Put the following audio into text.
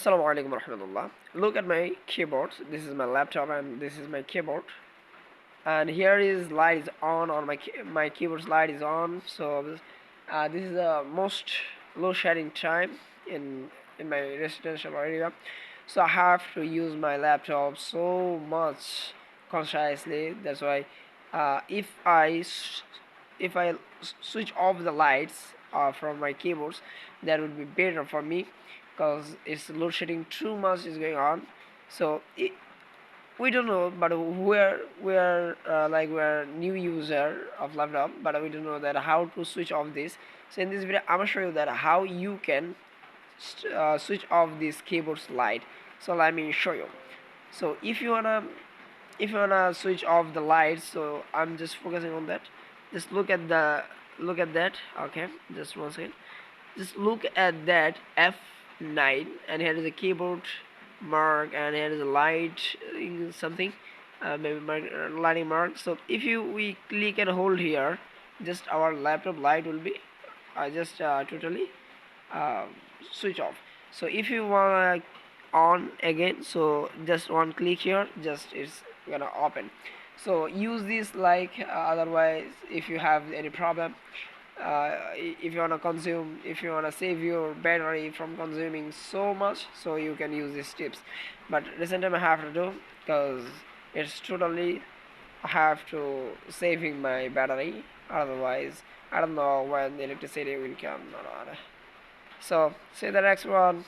Assalamu alaikum warahmatullah. Look at my keyboard. This is my laptop and this is my keyboard. And here is light is on my keyboard's light is on. So this is the most low shedding time in my residential area. So I have to use my laptop so much consciously. That's why if I switch off the lights from my keyboards, that would be better for me because it's load shedding too much is going on. So we don't know, but we're new user of laptop, but we don't know that how to switch off this. So in this video I'm gonna show you that how you can switch off this keyboard's light. So let me show you. So if you wanna switch off the lights, so I'm just focusing on that. Just look at that. Okay, just one second. Just look at that F9, and here is a keyboard mark, and here is a light something, maybe lighting mark. So if we click and hold here, just our laptop light will be just totally uh, switch off. So if you wanna on again, so just one click here, just it's gonna open. So use this otherwise if you have any problem, if you wanna consume, if you wanna save your battery from consuming so much, so you can use these tips. But recent time I have to do because it's totally I have to saving my battery, otherwise I don't know when the electricity will come or not. So see the next one.